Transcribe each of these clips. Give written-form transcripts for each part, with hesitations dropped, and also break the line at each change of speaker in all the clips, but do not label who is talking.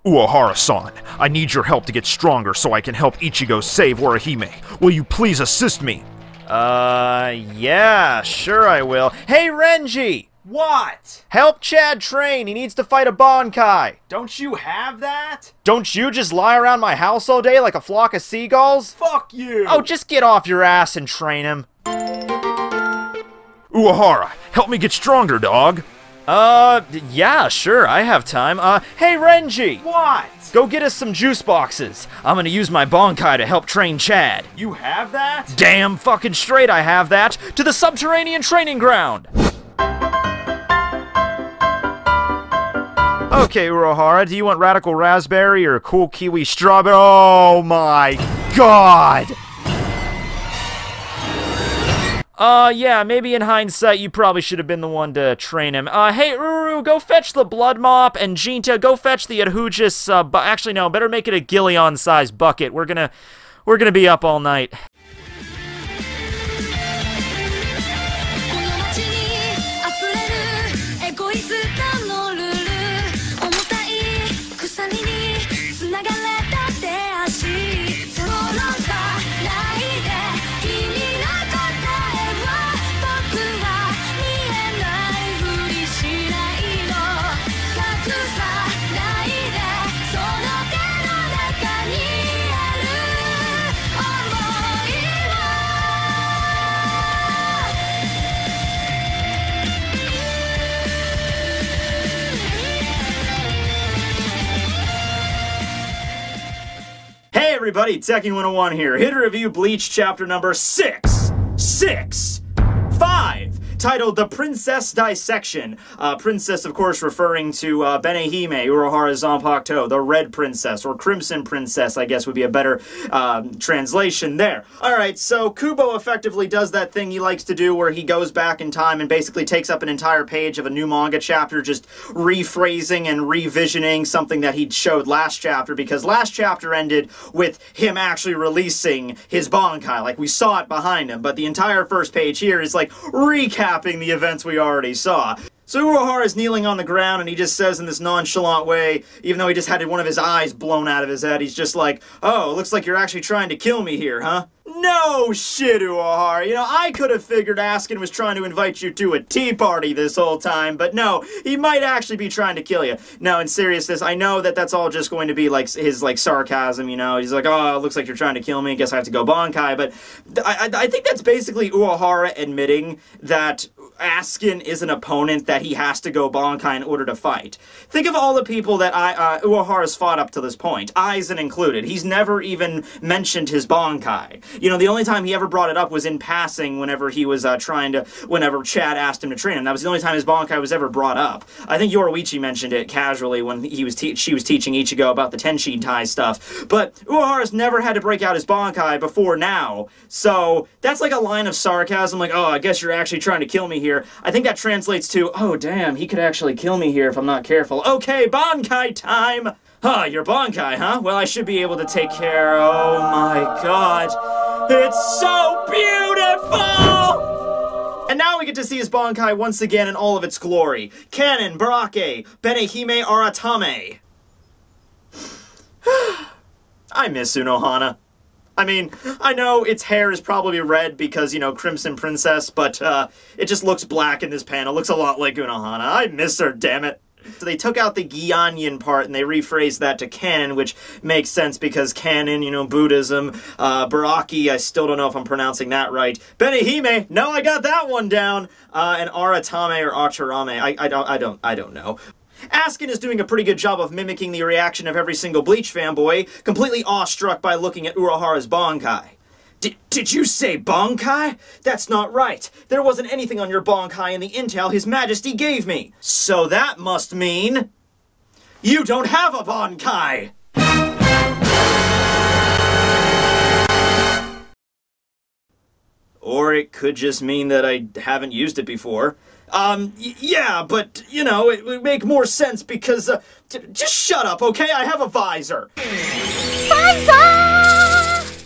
Uehara-san, I need your help to get stronger so I can help Ichigo save Orihime. Will you please assist me?
Yeah, sure I will. Hey, Renji!
What?
Help Chad train, he needs to fight a Bankai.
Don't you have that?
Don't you just lie around my house all day like a flock of seagulls?
Fuck you!
Oh, just get off your ass and train him.
Uehara, help me get stronger, dog.
Yeah, sure, I have time. Hey, Renji!
What?
Go get us some juice boxes. I'm gonna use my Bankai to help train Chad.
You have that?
Damn fucking straight I have that! To the subterranean training ground! Okay, Uehara, do you want radical raspberry or cool kiwi strawberry? Oh my god! Yeah, maybe in hindsight you probably should have been the one to train him. Hey, Uru, go fetch the blood mop, and Jinta, go fetch the Adhujus, actually no, better make it a Gillion-sized bucket. We're gonna be up all night.
Hey everybody, Tekken 101 here, here to review Bleach chapter number 5, titled The Princess Dissection. Princess, of course, referring to Benehime, Urahara Zanpakuto, the Red Princess, or Crimson Princess, I guess would be a better translation there. Alright, so Kubo effectively does that thing he likes to do where he goes back in time and basically takes up an entire page of a new manga chapter, just rephrasing and revisioning something that he showed last chapter, because last chapter ended with him actually releasing his Bankai, like we saw it behind him, but the entire first page here is like recapping the events we already saw. So Urahara is kneeling on the ground and he just says in this nonchalant way, even though he just had one of his eyes blown out of his head, he's just like, "Oh, looks like you're actually trying to kill me here, huh?" No shit, Urahara. You know, I could have figured Askin was trying to invite you to a tea party this whole time, but no, he might actually be trying to kill you. No, in seriousness, I know that that's all just going to be like his sarcasm, you know. He's like, "Oh, it looks like you're trying to kill me. Guess I have to go Bankai." But I think that's basically Urahara admitting that Askin is an opponent that he has to go Bankai in order to fight. Think of all the people that Uehara's fought up to this point, Aizen included. He's never even mentioned his Bankai. You know, the only time he ever brought it up was in passing whenever he was whenever Chad asked him to train him. That was the only time his Bankai was ever brought up. I think Yoruichi mentioned it casually when she was teaching Ichigo about the Tenshin Tai stuff. But Uehara's never had to break out his Bankai before now. So that's like a line of sarcasm, like, "Oh, I guess you're actually trying to kill me here." I think that translates to, "Oh, damn, he could actually kill me here if I'm not careful. Okay, Bankai time!" Huh, your Bankai, huh? Well, I should be able to take care. Oh my god. It's so beautiful! And now we get to see his Bankai once again in all of its glory. Kanon, Barake, Benehime Aratame. I miss Unohana. I mean, I know its hair is probably red because, you know, Crimson Princess, but it just looks black in this panel. Looks a lot like Unohana. I miss her, damn it. So they took out the Gyanyan part and they rephrased that to Kanon, which makes sense because Kanon, you know, Buddhism. Baraki, I still don't know if I'm pronouncing that right. Benehime, no, I got that one down. And Aratame or Acharame, I don't know. Askin is doing a pretty good job of mimicking the reaction of every single Bleach fanboy, completely awestruck by looking at Urahara's Bankai. Did you say Bankai? That's not right. There wasn't anything on your Bankai in the intel His Majesty gave me. So that must mean you don't have a Bankai! Or it could just mean that I haven't used it before. Yeah, but, you know, it would make more sense because, just shut up, okay? I have a visor. Visor!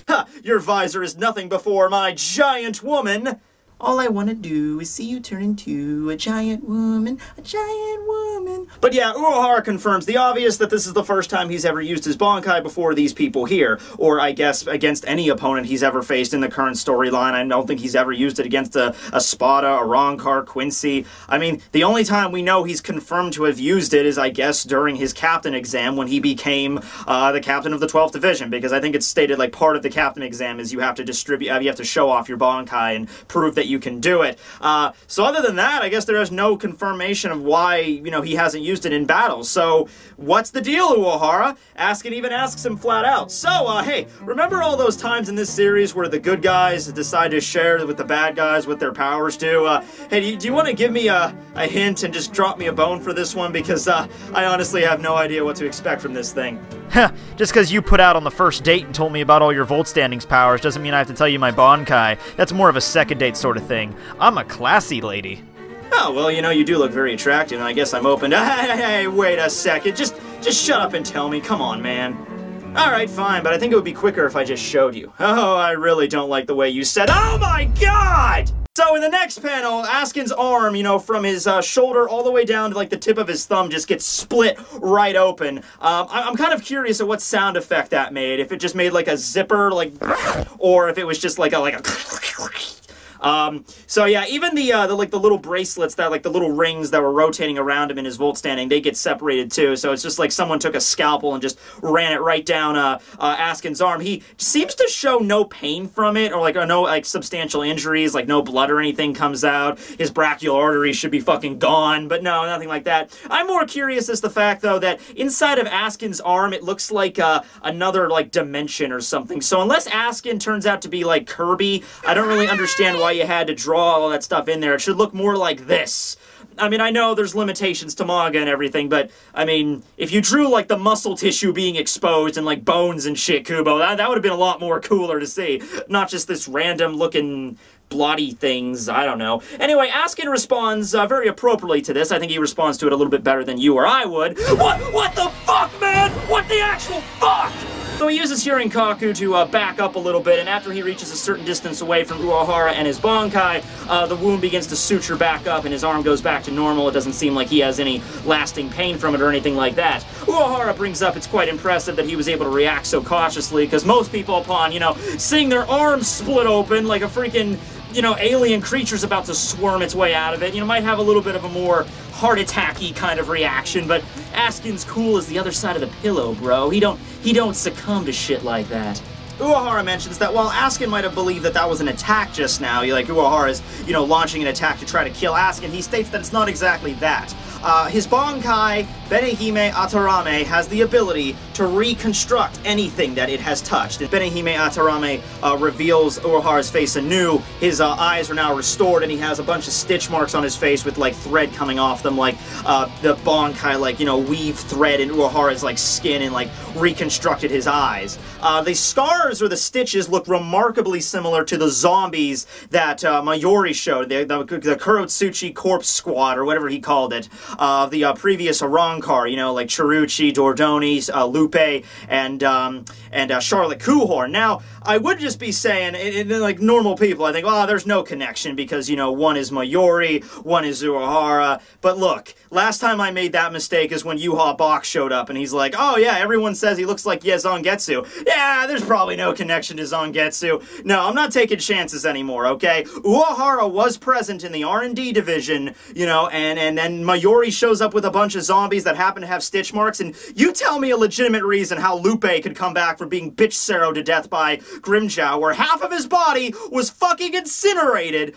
Ha! Your visor is nothing before my giant woman. All I want to do is see you turn into a giant woman, a giant woman. But yeah, Uehara confirms the obvious that this is the first time he's ever used his Bankai before these people here, or I guess against any opponent he's ever faced in the current storyline. I don't think he's ever used it against a Spada, a Rancor, Quincy. I mean, the only time we know he's confirmed to have used it is, I guess, during his captain exam when he became the captain of the 12th Division, because I think it's stated like part of the captain exam is you have to distribute, you have to show off your Bankai and prove that you can do it. So other than that, I guess there is no confirmation of why, you know, he hasn't used it in battle. So what's the deal, Uehara? Askin even asks him flat out. So, hey, remember all those times in this series where the good guys decide to share with the bad guys what their powers do? Hey, do you want to give me a hint and just drop me a bone for this one? Because I honestly have no idea what to expect from this thing.
Just because you put out on the first date and told me about all your Volt Standings powers doesn't mean I have to tell you my Bankai. That's more of a second date sort of thing. I'm a classy lady.
Oh, well, you know, you do look very attractive, and I guess I'm open to... Hey, wait a second. Just shut up and tell me. Come on, man. Alright, fine, but I think it would be quicker if I just showed you. Oh, I really don't like the way you said... Oh my god! So in the next panel, Askin's arm, you know, from his shoulder all the way down to like the tip of his thumb just gets split right open. I'm kind of curious at what sound effect that made. If it just made like a zipper, like, or if it was just like a so yeah, even the little bracelets that, like the little rings that were rotating around him in his Volt Standing, they get separated too. So it's just like someone took a scalpel and just ran it right down Askin's arm. He seems to show no pain from it, or no like substantial injuries, like no blood or anything comes out. His brachial arteries should be fucking gone, but no, nothing like that. I'm more curious as the fact though that inside of Askin's arm it looks like another like dimension or something. So unless Askin turns out to be like Kirby, I don't really understand why you had to draw all that stuff in there. It should look more like this. I mean, I know there's limitations to manga and everything, but, I mean, if you drew, like, the muscle tissue being exposed and, like, bones and shit, Kubo, that would have been a lot more cooler to see. Not just this random-looking bloody things, I don't know. Anyway, Askin responds very appropriately to this. I think he responds to it a little bit better than you or I would. What the fuck, man? What the actual fuck? So he uses Hirinkaku to back up a little bit, and after he reaches a certain distance away from Uehara and his Bankai, the wound begins to suture back up and his arm goes back to normal. It doesn't seem like he has any lasting pain from it or anything like that. Uehara brings up it's quite impressive that he was able to react so cautiously, because most people upon, you know, seeing their arms split open like a freaking, you know, alien creature's about to swarm its way out of it, you know, might have a little bit of a more heart attack-y kind of reaction, but Askin's cool as the other side of the pillow, bro. He don't succumb to shit like that. Uehara mentions that while Askin might have believed that that was an attack just now, like Uehara is, you know, launching an attack to try to kill Askin, he states that it's not exactly that. His Bankai, Benehime Atarame, has the ability to reconstruct anything that it has touched. And Benehime Atarame reveals Uehara's face anew. His eyes are now restored, and he has a bunch of stitch marks on his face with, like, thread coming off them, like, the Bankai, like, you know, weave thread in Uehara's, like, skin and, like, reconstructed his eyes. The scars or the stitches look remarkably similar to the zombies that Mayuri showed, the Kurotsuchi Corpse Squad, or whatever he called it. The previous Rancor, you know, like Chiruchi, Dordoni, Lupe, and Charlotte Kuhorn. Now, I would just be saying, like normal people, I think, oh, there's no connection because, you know, one is Mayuri, one is Uehara. But look, last time I made that mistake is when Yuha Bach showed up, and he's like, oh yeah, everyone says he looks like Zangetsu. Yeah, there's probably no connection to Zangetsu. No, I'm not taking chances anymore, okay? Uehara was present in the R&D division, you know, and then Mayuri shows up with a bunch of zombies that happen to have stitch marks, and you tell me a legitimate reason how Lupe could come back from being bitch-seroed to death by Grimjow, where half of his body was fucking incinerated.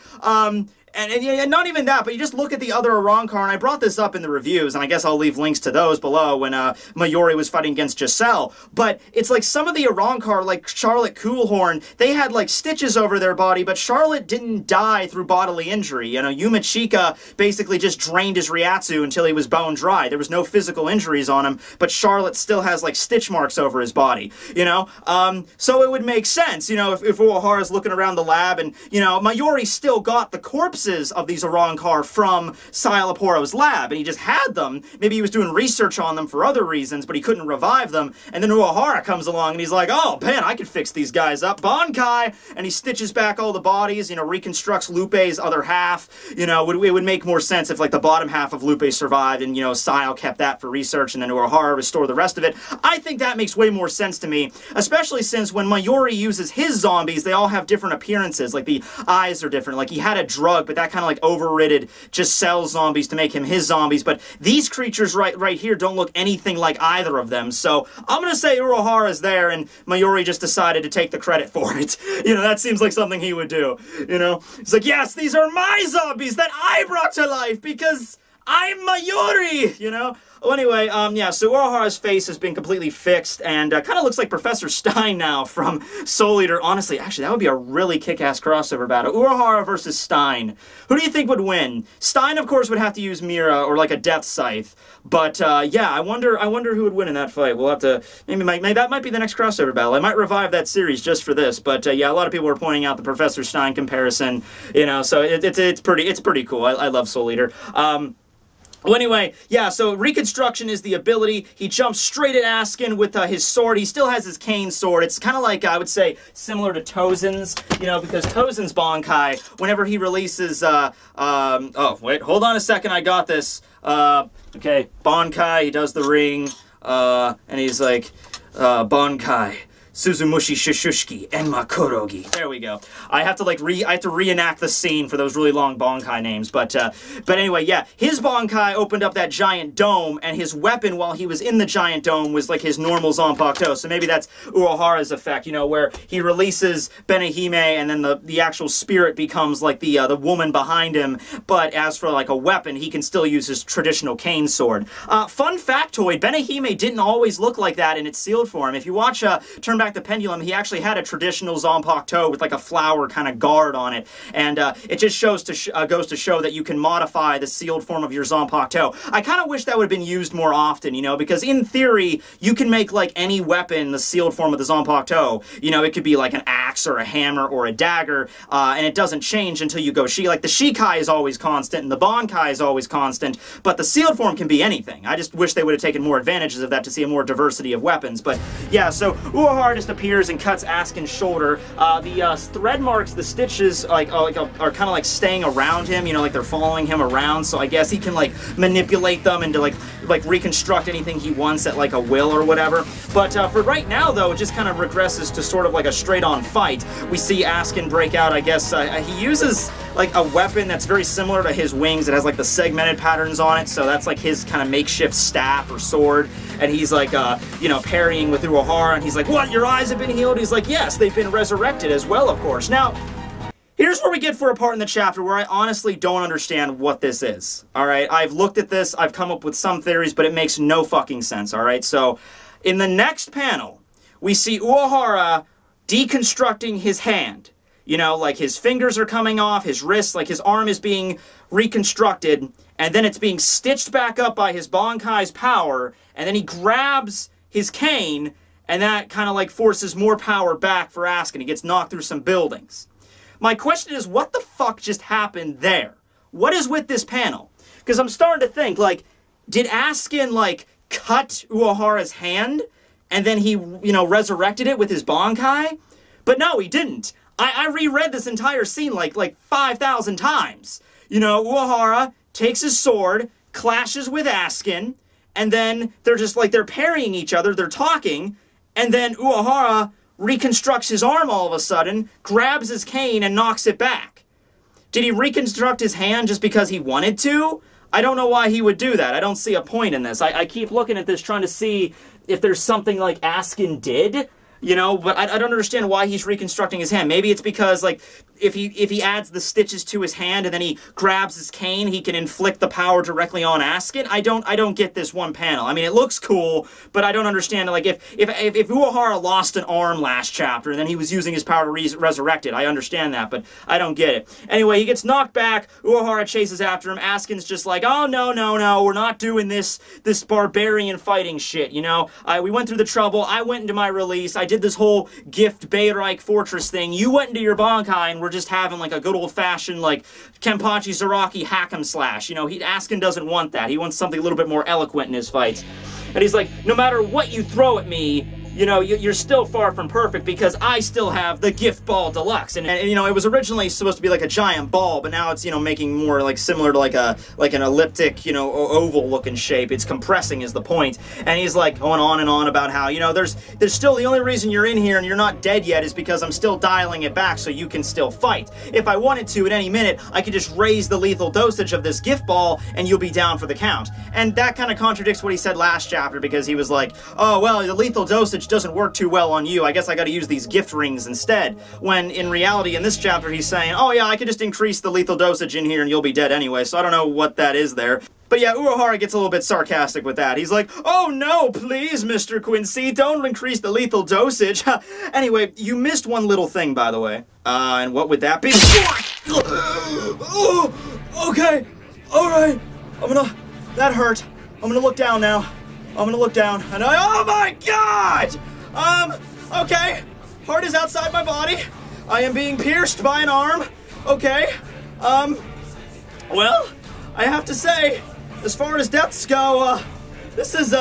And not even that, but you just look at the other Rancor, and I brought this up in the reviews, and I guess I'll leave links to those below when Mayuri was fighting against Giselle. But it's like some of the Rancor, like Charlotte Kuhlhorn, they had like stitches over their body, but Charlotte didn't die through bodily injury. You know, Yumachika basically just drained his Ryatsu until he was bone dry. There was no physical injuries on him, but Charlotte still has like stitch marks over his body, you know? So it would make sense, you know, if Uehara's looking around the lab and, you know, Mayuri still got the corpses sources of these Arrancar from Szayelaporro's lab, and he just had them. Maybe he was doing research on them for other reasons, but he couldn't revive them. And then Uehara comes along and he's like, oh man, I can fix these guys up. Bankai! And he stitches back all the bodies, you know, reconstructs Lupe's other half. You know, it would make more sense if like the bottom half of Lupe survived and, you know, Sayel kept that for research and then Uehara restored the rest of it. I think that makes way more sense to me, especially since when Mayuri uses his zombies, they all have different appearances. Like the eyes are different. Like he had a drug, but that kind of like overridden just cell zombies to make him his zombies. But these creatures right here don't look anything like either of them. So I'm going to say Uehara's there and Mayuri just decided to take the credit for it. You know, that seems like something he would do. You know, it's like, yes, these are my zombies that I brought to life because I'm Mayuri, you know? Well, anyway, yeah, so Uehara's face has been completely fixed and kind of looks like Professor Stein now from Soul Eater. Honestly, actually, that would be a really kick-ass crossover battle. Uehara versus Stein. Who do you think would win? Stein, of course, would have to use Mira or like a Death Scythe. But, yeah, I wonder who would win in that fight. We'll have to, maybe that might be the next crossover battle. I might revive that series just for this. But, yeah, a lot of people are pointing out the Professor Stein comparison, you know, so it's pretty cool. I love Soul Eater. Well, anyway, yeah, so Reconstruction is the ability. He jumps straight at Askin with his sword. He still has his cane sword. It's kind of like, I would say, similar to Tozen's, you know, because Tozen's Bankai, whenever he releases, oh, wait, hold on a second, I got this. Okay, Bankai, he does the ring, and he's like, Bankai. Suzumushi Shishushiki Enma Kurogi. There we go. I have to like reenact the scene for those really long Bankai names, but anyway, yeah, his Bankai opened up that giant dome, and his weapon while he was in the giant dome was like his normal Zanpakuto. So maybe that's Uehara's effect, you know, where he releases Benehime and then the actual spirit becomes like the woman behind him. But as for like a weapon, he can still use his traditional cane sword. Fun factoid: Benehime didn't always look like that in its sealed form. If you watch Turn Back the Pendulum, he actually had a traditional Zanpakuto with like a flower kind of guard on it, and it just goes to show that you can modify the sealed form of your Zanpakuto. I kind of wish that would have been used more often, you know, because in theory you can make like any weapon the sealed form of the Zanpakuto. You know, it could be like an axe or a hammer or a dagger, and it doesn't change until you go like the Shikai is always constant and the Bankai is always constant, but the sealed form can be anything. I just wish they would have taken more advantages of that to see a more diversity of weapons. But yeah, so Uehara just appears and cuts Askin's shoulder. The thread marks, the stitches, are kind of like staying around him, you know, like they're following him around, so I guess he can like manipulate them into like reconstruct anything he wants at like a will or whatever. But for right now though, it just kind of regresses to sort of like a straight-on fight. We see Askin break out, I guess, he uses like a weapon that's very similar to his wings. It has like the segmented patterns on it, so that's like his kind of makeshift staff or sword, and he's like, you know, parrying with Uehara, and he's like, what, your eyes have been healed? He's like, yes, they've been resurrected as well, of course. Now, here's where we get for a part in the chapter where I honestly don't understand what this is, alright? I've looked at this, I've come up with some theories, but it makes no fucking sense, alright? So, in the next panel, we see Uehara deconstructing his hand. You know, like his fingers are coming off, his wrists, like his arm is being reconstructed, and then it's being stitched back up by his Bankai's power, and then he grabs his cane, and that kind of like forces more power back for Askin. He gets knocked through some buildings. My question is, what the fuck just happened there? What is with this panel? Because I'm starting to think, like, did Askin, like, cut Uehara's hand, and then he, you know, resurrected it with his Bankai? But no, he didn't. I reread this entire scene like 5,000 times. You know, Uehara takes his sword, clashes with Askin, and then they're just like, they're parrying each other, they're talking, and then Uehara reconstructs his arm all of a sudden, grabs his cane, and knocks it back. Did he reconstruct his hand just because he wanted to? I don't know why he would do that. I don't see a point in this. I keep looking at this trying to see if there's something like Askin did, you know, but I don't understand why he's reconstructing his hand. Maybe it's because, like, if he adds the stitches to his hand and then he grabs his cane, he can inflict the power directly on Askin. I don't get this one panel. I mean, it looks cool, but I don't understand. Like, if Uehara lost an arm last chapter and then he was using his power to resurrect it, I understand that, but I don't get it. Anyway, he gets knocked back. Uehara chases after him. Askin's just like, oh, no, we're not doing this barbarian fighting shit, you know? We went through the trouble. I went into my release. I I did this whole gift Beirike Fortress thing. You went into your Bankai and we're just having like a good old-fashioned like Kenpachi Zaraki hack'em slash. You know, Askin doesn't want that. He wants something a little bit more eloquent in his fights. And he's like, no matter what you throw at me, you know, you're still far from perfect because I still have the Gift Ball Deluxe. And you know, it was originally supposed to be like a giant ball, but now it's, you know, making more like similar to like an elliptic, you know, oval looking shape. It's compressing is the point. And he's like going on and on about how, you know, there's still the only reason you're in here and you're not dead yet is because I'm still dialing it back so you can still fight. If I wanted to at any minute, I could just raise the lethal dosage of this gift ball and you'll be down for the count. And that kind of contradicts what he said last chapter because he was like, oh, well, the lethal dosage doesn't work too well on you. I guess I gotta use these gift rings instead. When in reality, in this chapter, he's saying, oh yeah, I could just increase the lethal dosage in here and you'll be dead anyway, so I don't know what that is there. But yeah, Urahara gets a little bit sarcastic with that. He's like, oh no, please, Mr. Quincy, don't increase the lethal dosage. Anyway, you missed one little thing, by the way. And what would that be? Oh, okay, alright. That hurt. I'm gonna look down now. I'm gonna look down, and oh my god! Okay. Heart is outside my body. I am being pierced by an arm. Okay. Well, I have to say, as far as deaths go, this is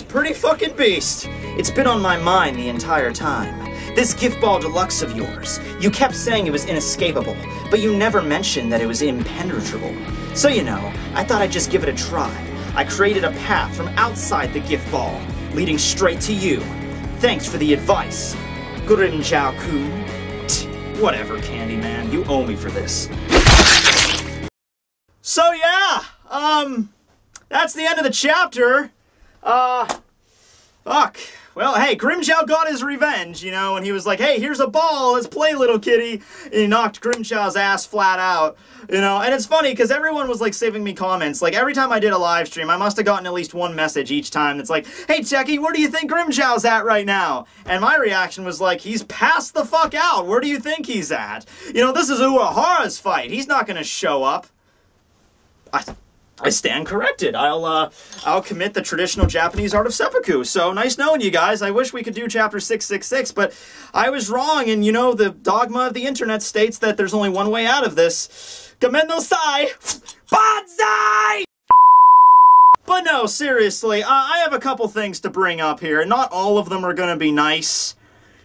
pretty fucking beast. It's been on my mind the entire time. This Gift Ball Deluxe of yours, you kept saying it was inescapable, but you never mentioned that it was impenetrable. So you know, I thought I'd just give it a try. I created a path from outside the gift ball, leading straight to you. Thanks for the advice, Grimmjow-kun. Whatever, Candyman, you owe me for this. So yeah, that's the end of the chapter. Fuck. Well, hey, Grimmjow got his revenge, you know, and he was like, hey, here's a ball, let's play, little kitty. And he knocked Grimmjow's ass flat out, you know. And it's funny, because everyone was, like, saving me comments. Like, every time I did a live stream, I must have gotten at least one message each time that's like, hey, Techie, where do you think Grimmjow's at right now? And my reaction was like, he's passed the fuck out. Where do you think he's at? You know, this is Urahara's fight. He's not gonna show up. I stand corrected. I'll commit the traditional Japanese art of seppuku. So, nice knowing you guys. I wish we could do chapter 666, but I was wrong, and you know, the dogma of the internet states that there's only one way out of this. Gomen no sai! Banzai! But no, seriously, I have a couple things to bring up here. Not all of them are gonna be nice.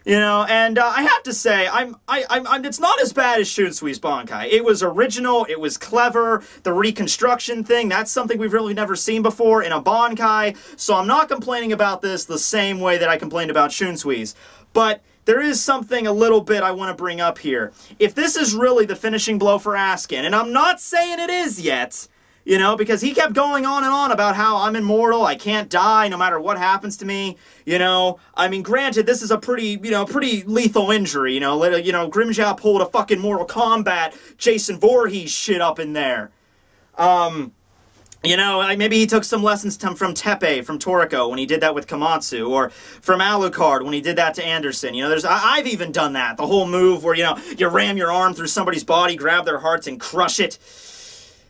You know, and I have to say, it's not as bad as Shunsui's Bankai. It was original, it was clever, the reconstruction thing, that's something we've really never seen before in a Bankai, so I'm not complaining about this the same way that I complained about Shunsui's. But there is something a little bit I want to bring up here. If this is really the finishing blow for Askin, and I'm not saying it is yet, you know, because he kept going on and on about how I'm immortal, I can't die no matter what happens to me, you know. I mean, granted, this is a pretty lethal injury, you know. Grimmjow pulled a fucking Mortal Kombat Jason Voorhees shit up in there. You know, maybe he took some lessons from Teppei, from Toriko, when he did that with Komatsu, or from Alucard, when he did that to Anderson. You know, I've even done that, the whole move where, you know, you ram your arm through somebody's body, grab their hearts, and crush it.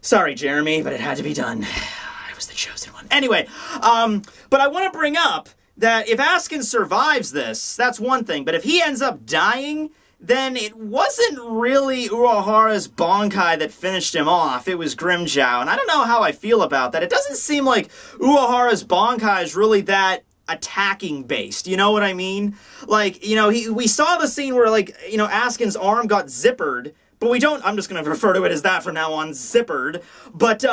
Sorry, Jeremy, but it had to be done. I was the chosen one. Anyway, but I want to bring up that if Askin survives this, that's one thing, but if he ends up dying, then it wasn't really Urahara's Bankai that finished him off, it was Grimmjow, and I don't know how I feel about that. It doesn't seem like Urahara's Bankai is really that attacking based, you know what I mean? Like, you know, we saw the scene where, like, you know, Askin's arm got zippered, but we don't, I'm just going to refer to it as that from now on, zippered. But,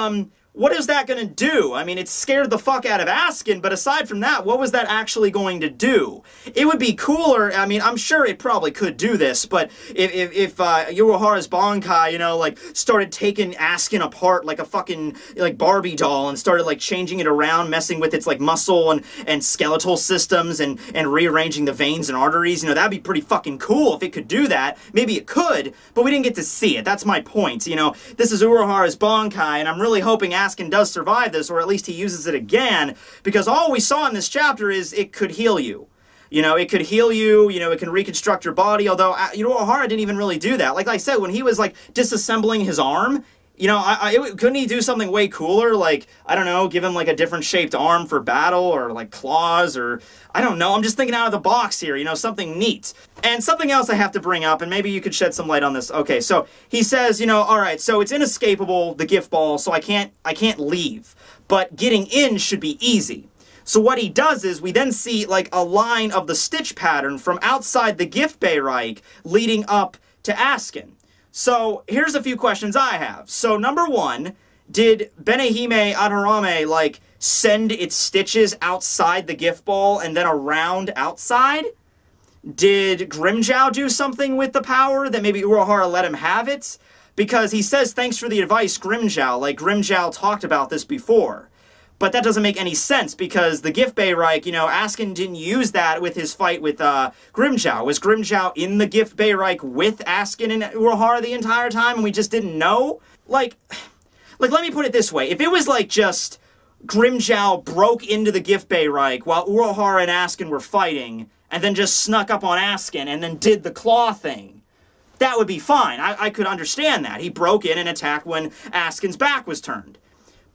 what is that going to do? I mean, it scared the fuck out of Askin, but aside from that, what was that actually going to do? It would be cooler, I mean, I'm sure it probably could do this, but if Urahara's Bankai, you know, like, started taking Askin apart like a fucking, like, Barbie doll and started, like, changing it around, messing with its, like, muscle and skeletal systems and rearranging the veins and arteries, you know, that'd be pretty fucking cool if it could do that. Maybe it could, but we didn't get to see it. That's my point, you know. This is Urahara's Bankai, and I'm really hoping Askin does survive this, or at least he uses it again, because all we saw in this chapter is it could heal you. You know, it could heal you, you know, it can reconstruct your body, although, you know, Urahara didn't even really do that. Like I said, when he was, like, disassembling his arm, You know, couldn't he do something way cooler? Like, I don't know, give him like a different shaped arm for battle, or like claws, or I don't know. I'm just thinking out of the box here, you know, something neat. And something else I have to bring up, and maybe you could shed some light on this. Okay, so he says, you know, all right, so it's inescapable, the gift ball, so I can't leave. But getting in should be easy. So what he does is we then see like a line of the stitch pattern from outside the gift bay Reich leading up to Askin. So here's a few questions I have. So number one, did Benehime Adarame like send its stitches outside the gift ball and then around outside? Did Grimmjow do something with the power that maybe Urahara let him have it? Because he says, thanks for the advice, Grimmjow. Like, Grimmjow talked about this before. But that doesn't make any sense, because the Gift Bay Reich, you know, Askin didn't use that with his fight with Grimmjow. Was Grimmjow in the Gift Bay Reich with Askin and Urahara the entire time, and we just didn't know? Like, let me put it this way. If it was, like, just Grimmjow broke into the Gift Bay Reich while Urahara and Askin were fighting, and then just snuck up on Askin and then did the claw thing, that would be fine. I could understand that. He broke in and attacked when Askin's back was turned.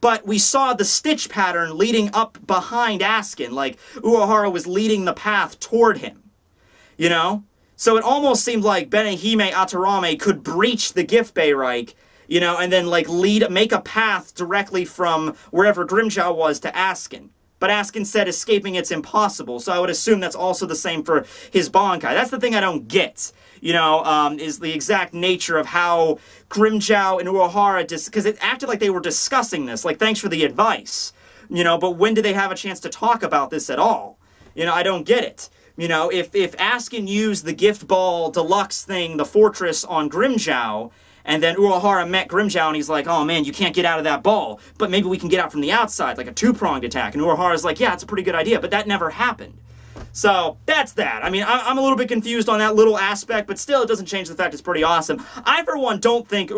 But we saw the stitch pattern leading up behind Askin, like Urahara was leading the path toward him. You know? So it almost seemed like Benehime Adarame could breach the Gift Bay Reich, you know, and then like make a path directly from wherever Grimmjow was to Askin. But Askin said escaping it's impossible, so I would assume that's also the same for his Bankai. That's the thing I don't get, you know, is the exact nature of how Grimmjow and Urahara, because it acted like they were discussing this, like, thanks for the advice, you know, but when did they have a chance to talk about this at all? You know, I don't get it. You know, if Askin used the Gift Ball Deluxe thing, the Fortress, on Grimmjow, and then Urahara met Grimmjow, and he's like, oh man, you can't get out of that ball, but maybe we can get out from the outside, like a two-pronged attack. And Urahara's like, yeah, it's a pretty good idea, but that never happened. So, that's that. I mean, I'm a little bit confused on that little aspect, but still, it doesn't change the fact it's pretty awesome. I, for one, don't think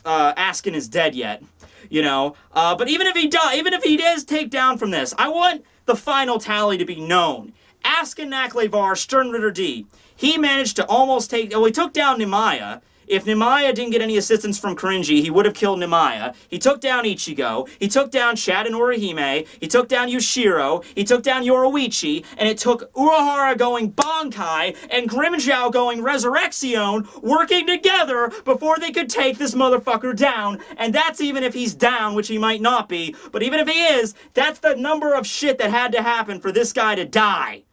Askin is dead yet, you know, but even if he does, even if he does take down from this, I want the final tally to be known. Askin Naklevar, Sternritter D, he managed to almost take, well, he took down Nimaya. If Nimaya didn't get any assistance from Korinji, he would have killed Nimaya. He took down Ichigo. He took down Chad and Orihime. He took down Yushiro. He took down Yoruichi. And it took Urahara going Bankai and Grimmjow going Resurrection working together before they could take this motherfucker down. And that's even if he's down, which he might not be. But even if he is, that's the number of shit that had to happen for this guy to die.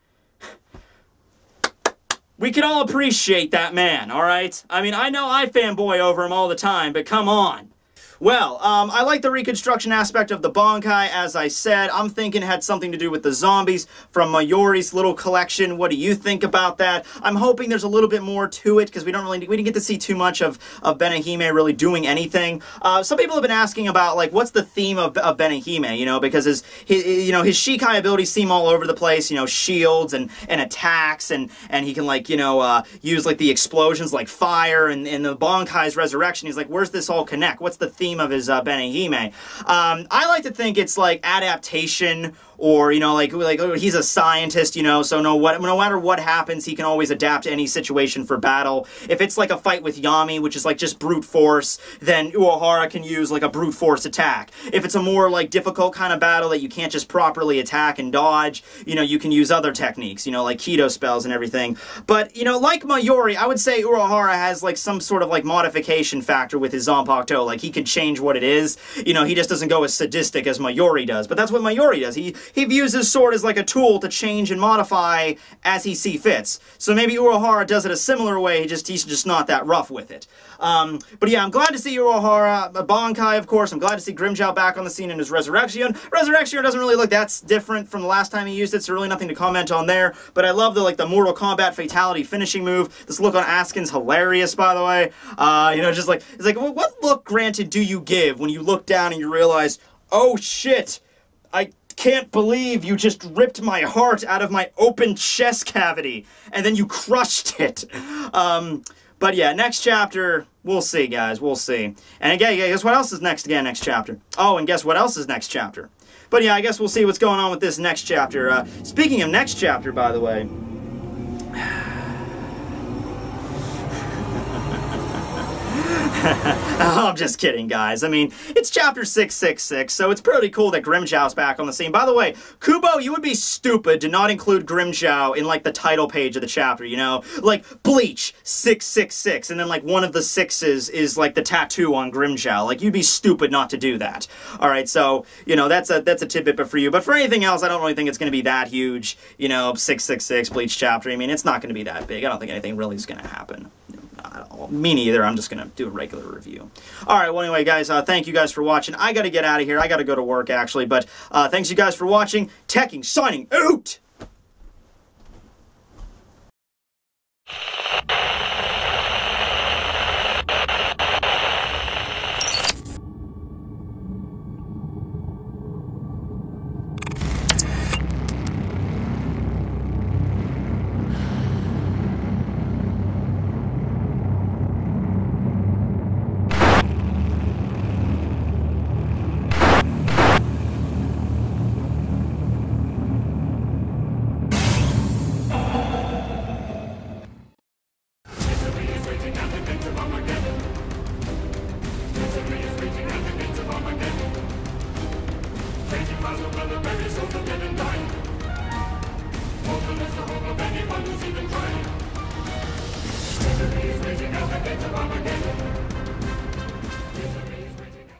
We can all appreciate that man, alright? I mean, I know I fanboy over him all the time, but come on. Well, I like the reconstruction aspect of the Bankai, as I said. I'm thinking it had something to do with the zombies from Mayori's little collection. What do you think about that? I'm hoping there's a little bit more to it, because we didn't get to see too much of Benehime really doing anything. Some people have been asking about, like, what's the theme of Benehime, you know, because his Shikai abilities seem all over the place, you know, shields and attacks, and he can, like, you know, use, like, the explosions like fire, and the Bankai's resurrection. He's like, where's this all connect? What's the theme of his Benehime? I like to think it's like adaptation, or, you know, like he's a scientist, you know, so no matter what happens, he can always adapt to any situation for battle. If it's like a fight with Yami, which is like just brute force, then Urahara can use like a brute force attack. If it's a more like difficult kind of battle that you can't just properly attack and dodge, you know, you can use other techniques, you know, like Keto spells and everything. But, you know, like Mayori, I would say Urahara has like some sort of like modification factor with his Zanpakuto. Like, he can change what it is. You know, he just doesn't go as sadistic as Mayori does. But that's what Mayori does. He views his sword as like a tool to change and modify as he see fits. So maybe Urahara does it a similar way, he's just not that rough with it. But yeah, I'm glad to see Urahara, Bankai, of course. I'm glad to see Grimmjow back on the scene in his Resurrection. Resurrection doesn't really look that different from the last time he used it, so really nothing to comment on there. But I love the Mortal Kombat Fatality finishing move. This look on Askin's hilarious, by the way. You know, just like, it's like, well, what look, granted, do you give when you look down and you realize, oh shit, I can't believe you just ripped my heart out of my open chest cavity, and then you crushed it. But yeah, next chapter, we'll see, guys, we'll see. And again, guess what else is next chapter? Oh, and guess what else is next chapter? But yeah, I guess we'll see what's going on with this next chapter. Speaking of next chapter, by the way, I'm just kidding, guys. I mean, it's chapter 666, so it's pretty cool that Grimmjow's back on the scene. By the way, Kubo, you would be stupid to not include Grimmjow in, like, the title page of the chapter, you know? Like, Bleach, 666, and then, like, one of the sixes is, like, the tattoo on Grimmjow. Like, you'd be stupid not to do that. Alright, so, you know, that's a tidbit for you. But for anything else, I don't really think it's going to be that huge, you know, 666, Bleach chapter. I mean, it's not going to be that big. I don't think anything really is going to happen. Me neither. I'm just gonna do a regular review. Alright, well anyway guys, thank you guys for watching. I gotta get out of here. I gotta go to work actually, but thanks you guys for watching. Tekking signing out! Misery is raging at the gates of Armageddon.